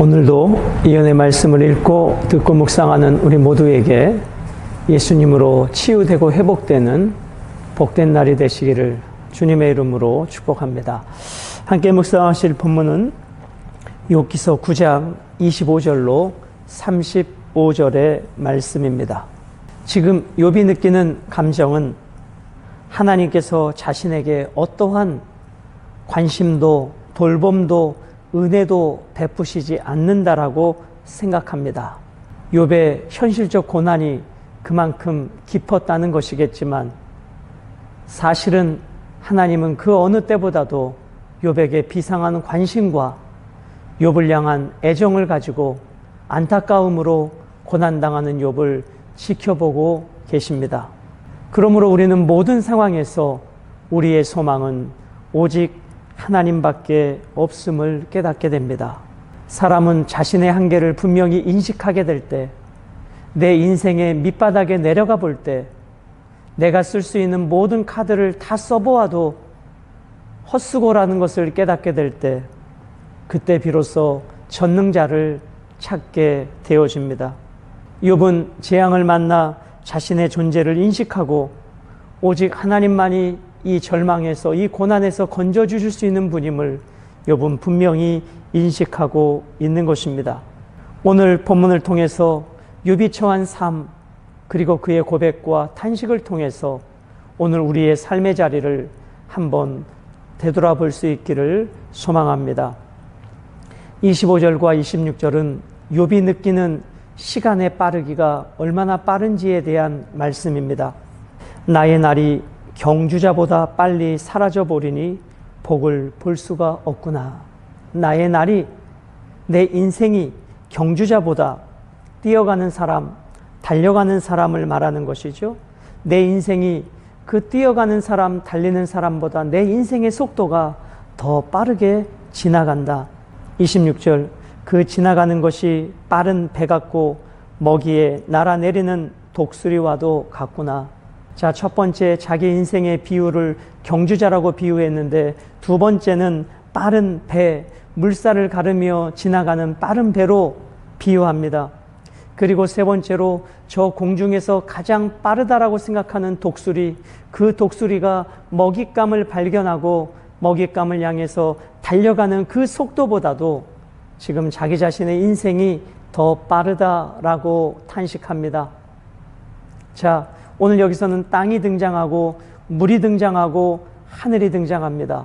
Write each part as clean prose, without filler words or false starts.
오늘도 예언의 말씀을 읽고 듣고 묵상하는 우리 모두에게 예수님으로 치유되고 회복되는 복된 날이 되시기를 주님의 이름으로 축복합니다. 함께 묵상하실 본문은 욥기서 9장 25절로 35절의 말씀입니다. 지금 욥이 느끼는 감정은 하나님께서 자신에게 어떠한 관심도 돌봄도 은혜도 베푸시지 않는다라고 생각합니다. 욥의 현실적 고난이 그만큼 깊었다는 것이겠지만 사실은 하나님은 그 어느 때보다도 욥에게 비상한 관심과 욥을 향한 애정을 가지고 안타까움으로 고난당하는 욥을 지켜보고 계십니다. 그러므로 우리는 모든 상황에서 우리의 소망은 오직 하나님밖에 없음을 깨닫게 됩니다. 사람은 자신의 한계를 분명히 인식하게 될 때, 내 인생의 밑바닥에 내려가 볼 때, 내가 쓸 수 있는 모든 카드를 다 써보아도 헛수고라는 것을 깨닫게 될 때, 그때 비로소 전능자를 찾게 되어집니다. 욥은 재앙을 만나 자신의 존재를 인식하고 오직 하나님만이 이 절망에서, 이 고난에서 건져주실 수 있는 분임을 욥은 분명히 인식하고 있는 것입니다. 오늘 본문을 통해서 욥이 처한 삶, 그리고 그의 고백과 탄식을 통해서 오늘 우리의 삶의 자리를 한번 되돌아볼 수 있기를 소망합니다. 25절과 26절은 욥이 느끼는 시간의 빠르기가 얼마나 빠른지에 대한 말씀입니다. 나의 날이 경주자보다 빨리 사라져버리니 복을 볼 수가 없구나. 나의 날이, 내 인생이 경주자보다, 뛰어가는 사람, 달려가는 사람을 말하는 것이죠. 내 인생이 그 뛰어가는 사람, 달리는 사람보다 내 인생의 속도가 더 빠르게 지나간다. 26절, 그 지나가는 것이 빠른 배 같고 먹이에 날아내리는 독수리와도 같구나. 자, 첫 번째 자기 인생의 비유를 경주자라고 비유했는데, 두 번째는 빠른 배, 물살을 가르며 지나가는 빠른 배로 비유합니다. 그리고 세 번째로 저 공중에서 가장 빠르다라고 생각하는 독수리, 그 독수리가 먹잇감을 발견하고 먹잇감을 향해서 달려가는 그 속도보다도 지금 자기 자신의 인생이 더 빠르다라고 탄식합니다. 자, 오늘 여기서는 땅이 등장하고 물이 등장하고 하늘이 등장합니다.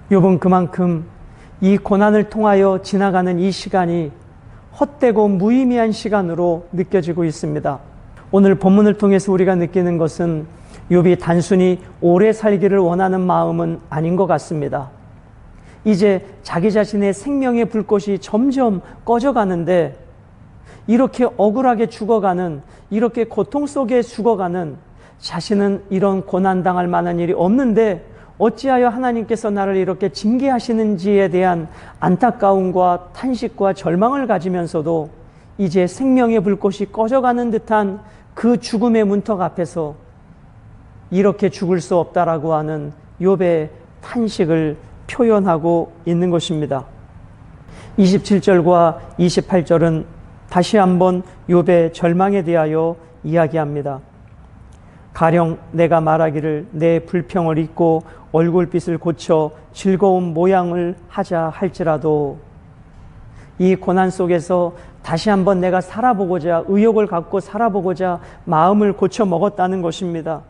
욥은 그만큼 이 고난을 통하여 지나가는 이 시간이 헛되고 무의미한 시간으로 느껴지고 있습니다. 오늘 본문을 통해서 우리가 느끼는 것은 욥이 단순히 오래 살기를 원하는 마음은 아닌 것 같습니다. 이제 자기 자신의 생명의 불꽃이 점점 꺼져가는데, 이렇게 억울하게 죽어가는, 이렇게 고통 속에 죽어가는 자신은 이런 고난당할 만한 일이 없는데 어찌하여 하나님께서 나를 이렇게 징계하시는지에 대한 안타까움과 탄식과 절망을 가지면서도 이제 생명의 불꽃이 꺼져가는 듯한 그 죽음의 문턱 앞에서 이렇게 죽을 수 없다라고 하는 욥의 탄식을 표현하고 있는 것입니다. 27절과 28절은 다시 한번 욥의 절망에 대하여 이야기합니다. 가령 내가 말하기를 내 불평을 잊고 얼굴빛을 고쳐 즐거운 모양을 하자 할지라도, 이 고난 속에서 다시 한번 내가 살아보고자, 의욕을 갖고 살아보고자 마음을 고쳐 먹었다는 것입니다.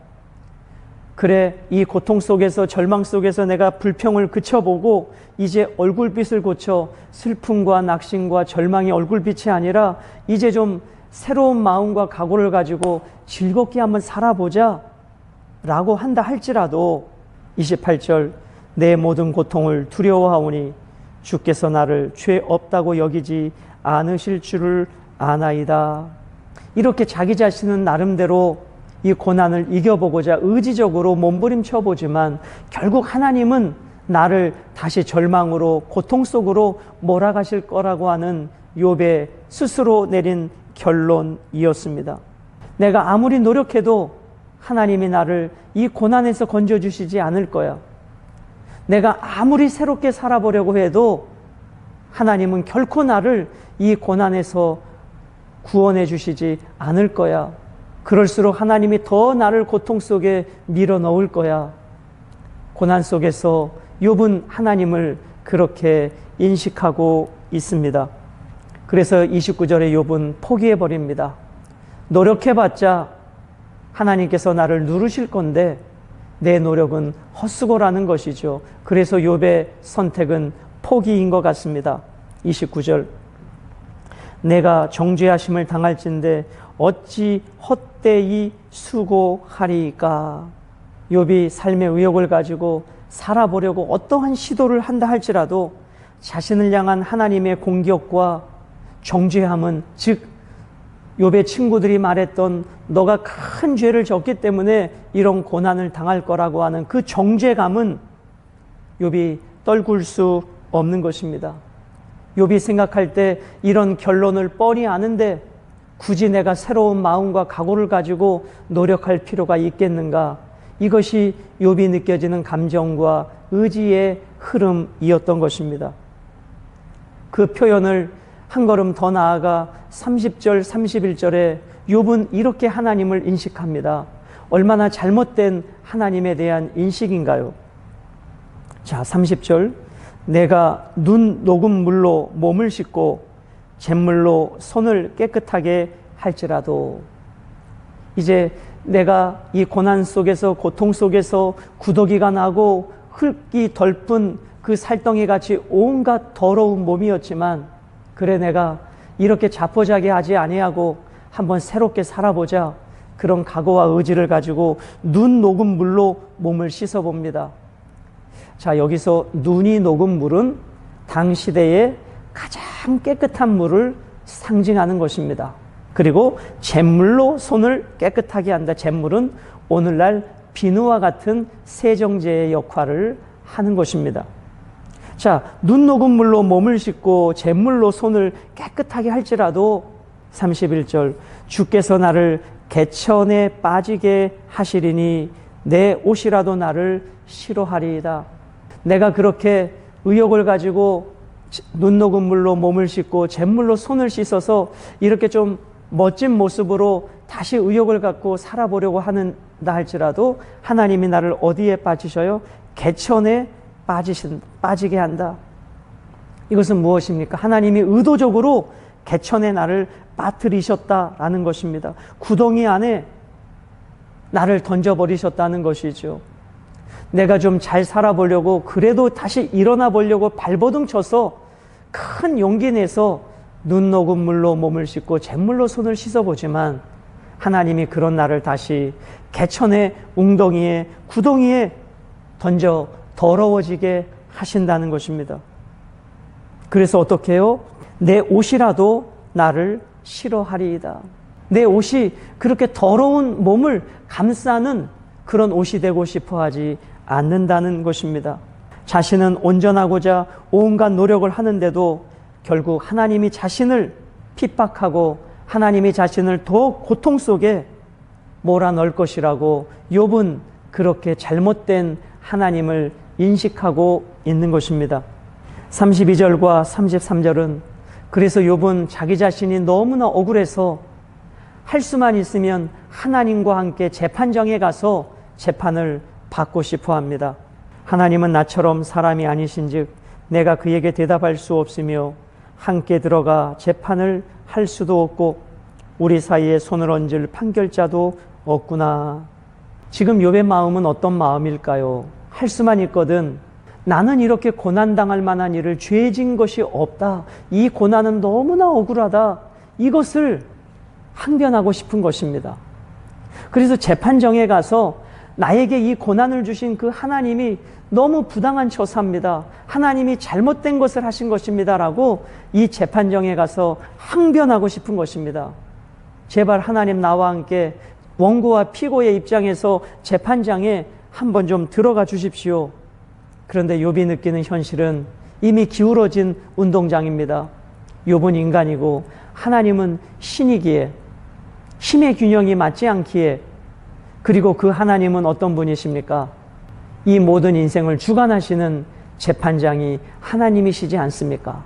그래, 이 고통 속에서, 절망 속에서 내가 불평을 그쳐보고 이제 얼굴빛을 고쳐 슬픔과 낙심과 절망의 얼굴빛이 아니라 이제 좀 새로운 마음과 각오를 가지고 즐겁게 한번 살아보자 라고 한다 할지라도, 28절, 내 모든 고통을 두려워하오니 주께서 나를 죄 없다고 여기지 않으실 줄을 아나이다. 이렇게 자기 자신은 나름대로 이 고난을 이겨보고자 의지적으로 몸부림쳐보지만 결국 하나님은 나를 다시 절망으로, 고통 속으로 몰아가실 거라고 하는 욥의 스스로 내린 결론이었습니다. 내가 아무리 노력해도 하나님이 나를 이 고난에서 건져주시지 않을 거야. 내가 아무리 새롭게 살아보려고 해도 하나님은 결코 나를 이 고난에서 구원해 주시지 않을 거야. 그럴수록 하나님이 더 나를 고통 속에 밀어 넣을 거야. 고난 속에서 욥은 하나님을 그렇게 인식하고 있습니다. 그래서 29절에 욥은 포기해 버립니다. 노력해봤자 하나님께서 나를 누르실 건데 내 노력은 헛수고라는 것이죠. 그래서 욥의 선택은 포기인 것 같습니다. 29절, 내가 정죄하심을 당할진대 어찌 헛되이 수고하리까. 욥이 삶의 의욕을 가지고 살아보려고 어떠한 시도를 한다 할지라도 자신을 향한 하나님의 공격과 정죄함은, 즉 욥의 친구들이 말했던 너가 큰 죄를 졌기 때문에 이런 고난을 당할 거라고 하는 그 정죄감은 욥이 떨굴 수 없는 것입니다. 욥이 생각할 때 이런 결론을 뻔히 아는데 굳이 내가 새로운 마음과 각오를 가지고 노력할 필요가 있겠는가? 이것이 욥이 느껴지는 감정과 의지의 흐름이었던 것입니다. 그 표현을 한 걸음 더 나아가 30절, 31절에 욥은 이렇게 하나님을 인식합니다. 얼마나 잘못된 하나님에 대한 인식인가요? 자, 30절, 내가 눈 녹은 물로 몸을 씻고 잿물로 손을 깨끗하게 할지라도, 이제 내가 이 고난 속에서, 고통 속에서 구더기가 나고 흙이 덜픈 그 살덩이 같이 온갖 더러운 몸이었지만, 그래 내가 이렇게 자포자기 하지 아니하고 한번 새롭게 살아보자, 그런 각오와 의지를 가지고 눈 녹은 물로 몸을 씻어봅니다. 자, 여기서 눈이 녹은 물은 당시대의 가장 깨끗한 물을 상징하는 것입니다. 그리고 잿물로 손을 깨끗하게 한다. 잿물은 오늘날 비누와 같은 세정제의 역할을 하는 것입니다. 자, 눈 녹은 물로 몸을 씻고 잿물로 손을 깨끗하게 할지라도 31절, 주께서 나를 개천에 빠지게 하시리니 내 옷이라도 나를 싫어하리이다. 내가 그렇게 의욕을 가지고 눈 녹은 물로 몸을 씻고 잿물로 손을 씻어서 이렇게 좀 멋진 모습으로 다시 의욕을 갖고 살아보려고 하는다 할지라도 하나님이 나를 어디에 빠지셔요? 개천에 빠지게 한다. 이것은 무엇입니까? 하나님이 의도적으로 개천에 나를 빠뜨리셨다라는 것입니다. 구덩이 안에 나를 던져버리셨다는 것이죠. 내가 좀 잘 살아보려고, 그래도 다시 일어나 보려고 발버둥 쳐서 큰 용기 내서 눈 녹은 물로 몸을 씻고 잿물로 손을 씻어보지만 하나님이 그런 나를 다시 개천의 웅덩이에, 구덩이에 던져 더러워지게 하신다는 것입니다. 그래서 어떻게 해요? 내 옷이라도 나를 싫어하리이다. 내 옷이 그렇게 더러운 몸을 감싸는 그런 옷이 되고 싶어 하지 않는다는 것입니다. 자신은 온전하고자 온갖 노력을 하는데도 결국 하나님이 자신을 핍박하고 하나님이 자신을 더 고통 속에 몰아넣을 것이라고 욥은 그렇게 잘못된 하나님을 인식하고 있는 것입니다. 32절과 33절은 그래서 욥은 자기 자신이 너무나 억울해서 할 수만 있으면 하나님과 함께 재판정에 가서 재판을 받고 싶어 합니다. 하나님은 나처럼 사람이 아니신즉 내가 그에게 대답할 수 없으며 함께 들어가 재판을 할 수도 없고 우리 사이에 손을 얹을 판결자도 없구나. 지금 욥의 마음은 어떤 마음일까요? 할 수만 있거든. 나는 이렇게 고난당할 만한 일을 죄진 것이 없다. 이 고난은 너무나 억울하다. 이것을 항변하고 싶은 것입니다. 그래서 재판정에 가서 나에게 이 고난을 주신 그 하나님이 너무 부당한 처사입니다. 하나님이 잘못된 것을 하신 것입니다라고 이 재판정에 가서 항변하고 싶은 것입니다. 제발 하나님 나와 함께 원고와 피고의 입장에서 재판장에 한번 좀 들어가 주십시오. 그런데 욥이 느끼는 현실은 이미 기울어진 운동장입니다. 욥은 인간이고 하나님은 신이기에 힘의 균형이 맞지 않기에, 그리고 그 하나님은 어떤 분이십니까? 이 모든 인생을 주관하시는 재판장이 하나님이시지 않습니까?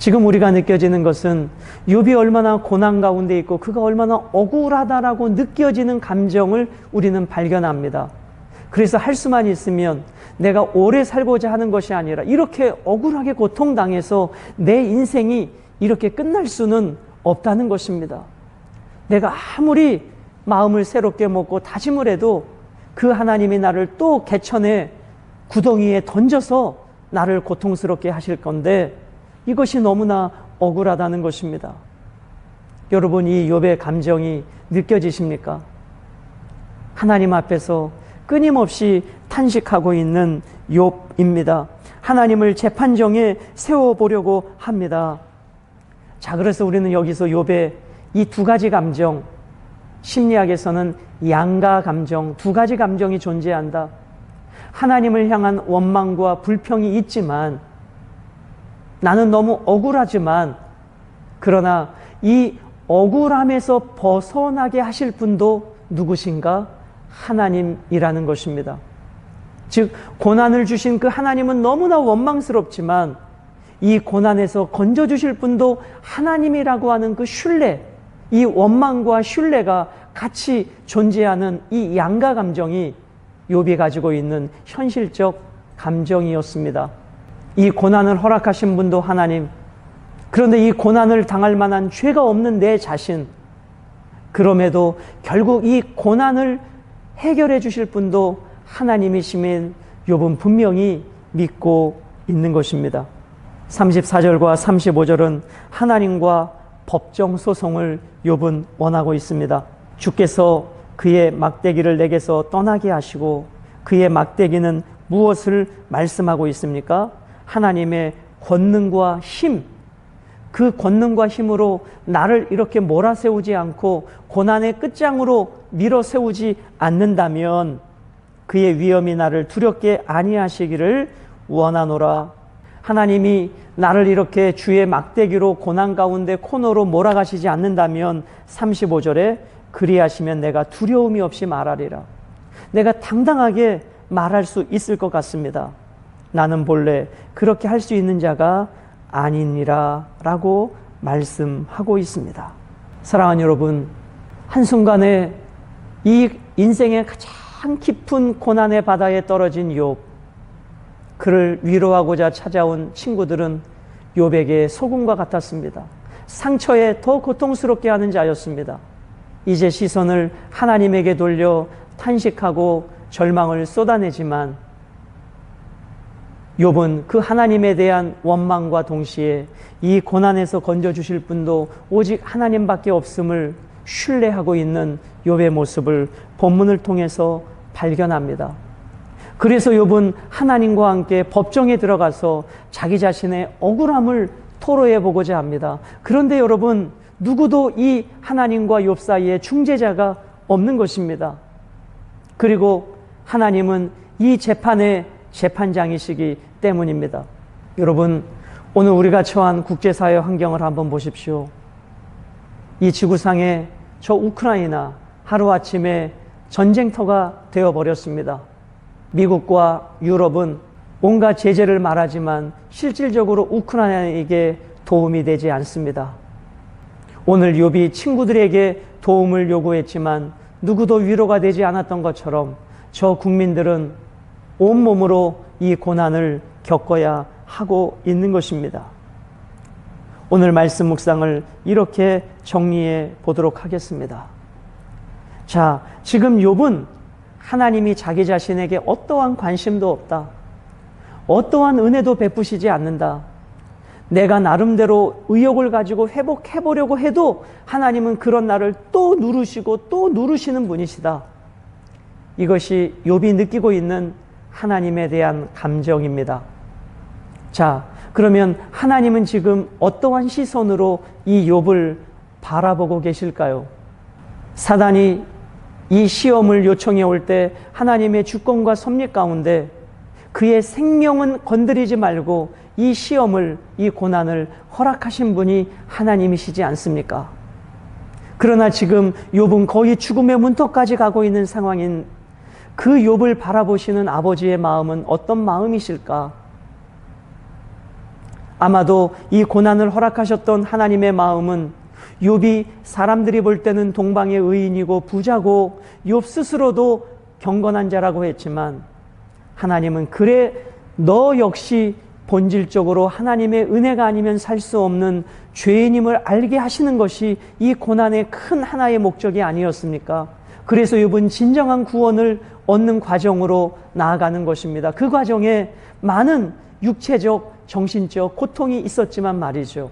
지금 우리가 느껴지는 것은 욥이 얼마나 고난 가운데 있고 그가 얼마나 억울하다라고 느껴지는 감정을 우리는 발견합니다. 그래서 할 수만 있으면 내가 오래 살고자 하는 것이 아니라 이렇게 억울하게 고통당해서 내 인생이 이렇게 끝날 수는 없다는 것입니다. 내가 아무리 마음을 새롭게 먹고 다짐을 해도 그 하나님이 나를 또 개천에 구덩이에 던져서 나를 고통스럽게 하실 건데 이것이 너무나 억울하다는 것입니다. 여러분, 이 욥의 감정이 느껴지십니까? 하나님 앞에서 끊임없이 탄식하고 있는 욥입니다. 하나님을 재판정에 세워보려고 합니다. 자, 그래서 우리는 여기서 욥의 이 두 가지 감정, 심리학에서는 양가 감정, 두 가지 감정이 존재한다. 하나님을 향한 원망과 불평이 있지만 나는 너무 억울하지만 그러나 이 억울함에서 벗어나게 하실 분도 누구신가? 하나님이라는 것입니다. 즉 고난을 주신 그 하나님은 너무나 원망스럽지만 이 고난에서 건져주실 분도 하나님이라고 하는 그 신뢰, 이 원망과 신뢰가 같이 존재하는 이 양가 감정이 욥이 가지고 있는 현실적 감정이었습니다. 이 고난을 허락하신 분도 하나님, 그런데 이 고난을 당할 만한 죄가 없는 내 자신, 그럼에도 결국 이 고난을 해결해 주실 분도 하나님이시면 욥은 분명히 믿고 있는 것입니다. 34절과 35절은 하나님과 법정 소송을 욥은 원하고 있습니다. 주께서 그의 막대기를 내게서 떠나게 하시고 그의 막대기는 무엇을 말씀하고 있습니까? 하나님의 권능과 힘, 그 권능과 힘으로 나를 이렇게 몰아세우지 않고 고난의 끝장으로 밀어세우지 않는다면 그의 위엄이 나를 두렵게 아니하시기를 원하노라. 하나님이 나를 이렇게 주의 막대기로 고난 가운데 코너로 몰아가시지 않는다면 35절에 그리하시면 내가 두려움이 없이 말하리라. 내가 당당하게 말할 수 있을 것 같습니다. 나는 본래 그렇게 할 수 있는 자가 아니니라 라고 말씀하고 있습니다. 사랑하는 여러분, 한순간에 이 인생의 가장 깊은 고난의 바다에 떨어진 욥, 그를 위로하고자 찾아온 친구들은 욥에게 소금과 같았습니다. 상처에 더 고통스럽게 하는 자였습니다. 이제 시선을 하나님에게 돌려 탄식하고 절망을 쏟아내지만 욥은 그 하나님에 대한 원망과 동시에 이 고난에서 건져주실 분도 오직 하나님밖에 없음을 신뢰하고 있는 욥의 모습을 본문을 통해서 발견합니다. 그래서 욥은 하나님과 함께 법정에 들어가서 자기 자신의 억울함을 토로해 보고자 합니다. 그런데 여러분, 누구도 이 하나님과 욥 사이에 중재자가 없는 것입니다. 그리고 하나님은 이 재판의 재판장이시기 때문입니다. 여러분, 오늘 우리가 처한 국제사회 환경을 한번 보십시오. 이 지구상에 저 우크라이나 하루아침에 전쟁터가 되어버렸습니다. 미국과 유럽은 온갖 제재를 말하지만 실질적으로 우크라이나에게 도움이 되지 않습니다. 오늘 욥이 친구들에게 도움을 요구했지만 누구도 위로가 되지 않았던 것처럼 저 국민들은 온몸으로 이 고난을 겪어야 하고 있는 것입니다. 오늘 말씀 묵상을 이렇게 정리해 보도록 하겠습니다. 자, 지금 욥은 하나님이 자기 자신에게 어떠한 관심도 없다, 어떠한 은혜도 베푸시지 않는다, 내가 나름대로 의욕을 가지고 회복해 보려고 해도 하나님은 그런 나를 또 누르시고 또 누르시는 분이시다. 이것이 욥이 느끼고 있는 하나님에 대한 감정입니다. 자, 그러면 하나님은 지금 어떠한 시선으로 이 욥을 바라보고 계실까요? 사단이 이 시험을 요청해 올 때 하나님의 주권과 섭리 가운데 그의 생명은 건드리지 말고 이 시험을, 이 고난을 허락하신 분이 하나님이시지 않습니까? 그러나 지금 욥은 거의 죽음의 문턱까지 가고 있는 상황인 그 욥을 바라보시는 아버지의 마음은 어떤 마음이실까? 아마도 이 고난을 허락하셨던 하나님의 마음은 욥이 사람들이 볼 때는 동방의 의인이고 부자고 욥 스스로도 경건한 자라고 했지만 하나님은 그래 너 역시 본질적으로 하나님의 은혜가 아니면 살 수 없는 죄인임을 알게 하시는 것이 이 고난의 큰 하나의 목적이 아니었습니까? 그래서 욥은 진정한 구원을 얻는 과정으로 나아가는 것입니다. 그 과정에 많은 육체적, 정신적 고통이 있었지만 말이죠.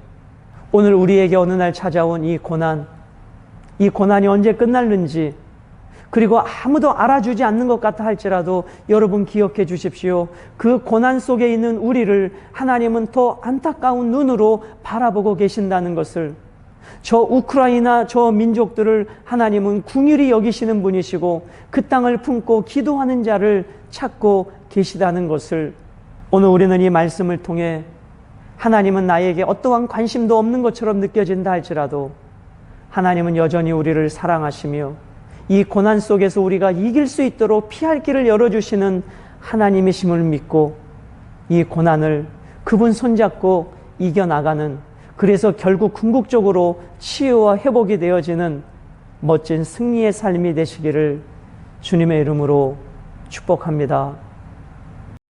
오늘 우리에게 어느 날 찾아온 이 고난이 언제 끝날는지, 그리고 아무도 알아주지 않는 것 같아 할지라도 여러분 기억해 주십시오. 그 고난 속에 있는 우리를 하나님은 더 안타까운 눈으로 바라보고 계신다는 것을, 저 우크라이나 저 민족들을 하나님은 긍휼히 여기시는 분이시고 그 땅을 품고 기도하는 자를 찾고 계시다는 것을 오늘 우리는 이 말씀을 통해 하나님은 나에게 어떠한 관심도 없는 것처럼 느껴진다 할지라도 하나님은 여전히 우리를 사랑하시며 이 고난 속에서 우리가 이길 수 있도록 피할 길을 열어주시는 하나님이심을 믿고 이 고난을 그분 손잡고 이겨나가는, 그래서 결국 궁극적으로 치유와 회복이 되어지는 멋진 승리의 삶이 되시기를 주님의 이름으로 축복합니다.